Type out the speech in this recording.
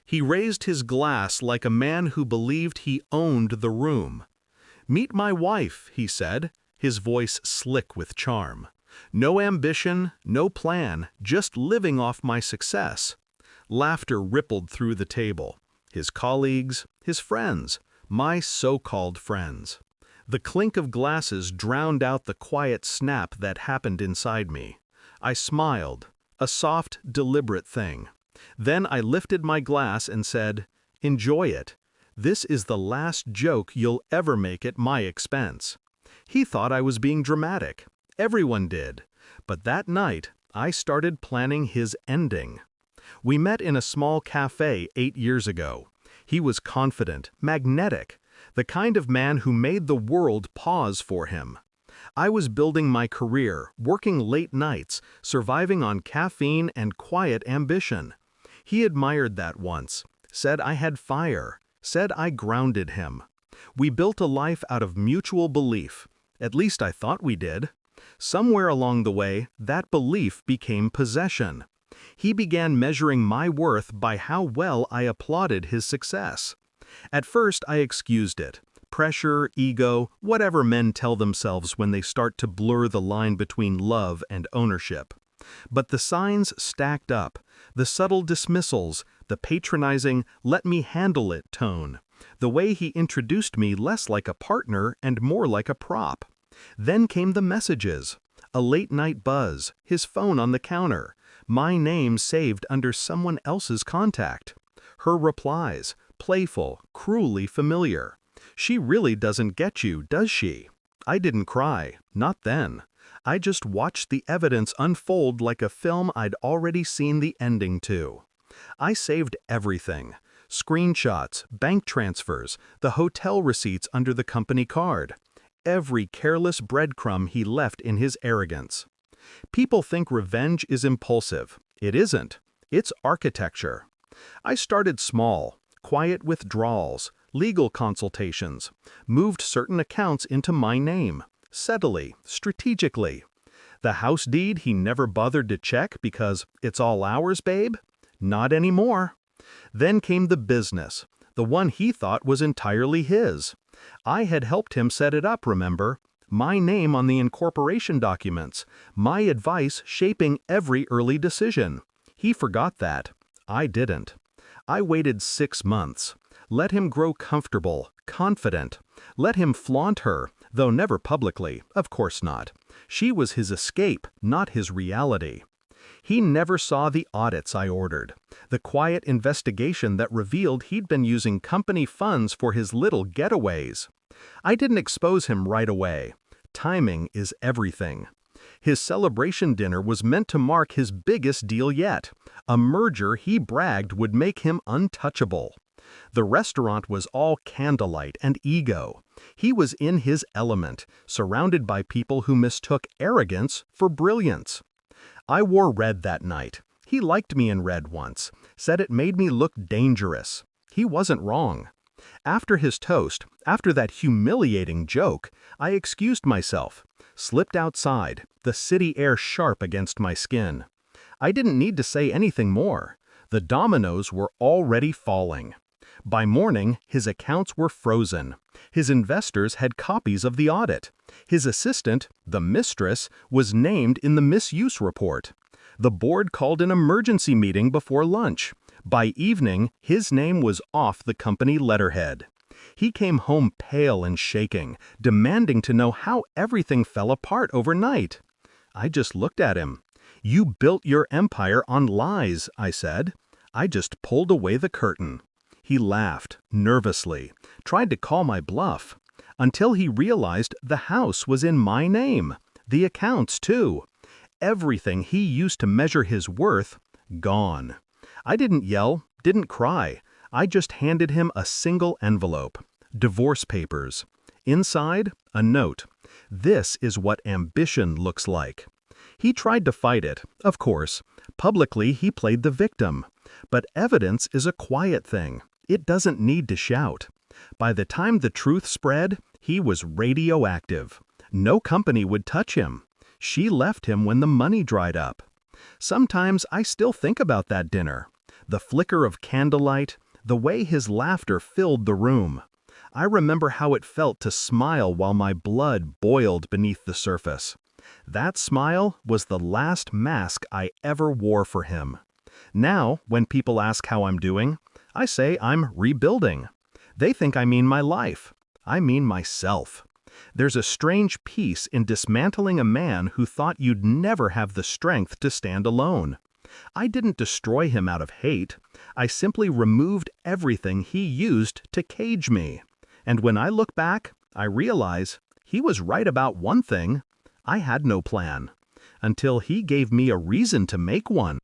He raised his glass like a man who believed he owned the room. "Meet my wife," he said, his voice slick with charm. "No ambition, no plan, just living off my success." Laughter rippled through the table. His colleagues, his friends, my so-called friends. The clink of glasses drowned out the quiet snap that happened inside me. I smiled, a soft, deliberate thing. Then I lifted my glass and said, "Enjoy it. This is the last joke you'll ever make at my expense." He thought I was being dramatic. Everyone did. But that night, I started planning his ending. We met in a small cafe 8 years ago. He was confident, magnetic, the kind of man who made the world pause for him. I was building my career, working late nights, surviving on caffeine and quiet ambition. He admired that once, said I had fire, said I grounded him. We built a life out of mutual belief. At least I thought we did. Somewhere along the way, that belief became possession. He began measuring my worth by how well I applauded his success. At first, I excused it. Pressure, ego, whatever men tell themselves when they start to blur the line between love and ownership. But the signs stacked up, the subtle dismissals, the patronizing, "let me handle it" tone, the way he introduced me less like a partner and more like a prop. Then came the messages, a late-night buzz, his phone on the counter, my name saved under someone else's contact. Her replies, playful, cruelly familiar. "She really doesn't get you, does she?" I didn't cry, not then. I just watched the evidence unfold like a film I'd already seen the ending to. I saved everything. Screenshots, bank transfers, the hotel receipts under the company card. Every careless breadcrumb he left in his arrogance. People think revenge is impulsive. It isn't. It's architecture. I started small, quiet withdrawals, legal consultations, moved certain accounts into my name, steadily, strategically. The house deed he never bothered to check because "it's all ours, babe"? Not anymore. Then came the business, the one he thought was entirely his. I had helped him set it up, remember? My name on the incorporation documents, my advice shaping every early decision. He forgot that. I didn't. I waited 6 months. Let him grow comfortable, confident. Let him flaunt her, though never publicly, of course not. She was his escape, not his reality. He never saw the audits I ordered, the quiet investigation that revealed he'd been using company funds for his little getaways. I didn't expose him right away. Timing is everything. His celebration dinner was meant to mark his biggest deal yet, a merger he bragged would make him untouchable. The restaurant was all candlelight and ego. He was in his element, surrounded by people who mistook arrogance for brilliance. I wore red that night. He liked me in red once, said it made me look dangerous. He wasn't wrong. After his toast, after that humiliating joke, I excused myself, slipped outside, the city air sharp against my skin. I didn't need to say anything more. The dominoes were already falling. By morning, his accounts were frozen. His investors had copies of the audit. His assistant, the mistress, was named in the misuse report. The board called an emergency meeting before lunch. By evening, his name was off the company letterhead. He came home pale and shaking, demanding to know how everything fell apart overnight. I just looked at him. "You built your empire on lies," I said. I just pulled away the curtain. He laughed, nervously, tried to call my bluff, until he realized the house was in my name, the accounts too. Everything he used to measure his worth, gone. I didn't yell, didn't cry. I just handed him a single envelope. Divorce papers. Inside, a note. "This is what ambition looks like." He tried to fight it, of course. Publicly, he played the victim. But evidence is a quiet thing. It doesn't need to shout. By the time the truth spread, he was radioactive. No company would touch him. She left him when the money dried up. Sometimes I still think about that dinner. The flicker of candlelight, the way his laughter filled the room. I remember how it felt to smile while my blood boiled beneath the surface. That smile was the last mask I ever wore for him. Now, when people ask how I'm doing, I say I'm rebuilding. They think I mean my life. I mean myself. There's a strange peace in dismantling a man who thought you'd never have the strength to stand alone. I didn't destroy him out of hate. I simply removed everything he used to cage me. And when I look back, I realize he was right about one thing. I had no plan. Until he gave me a reason to make one.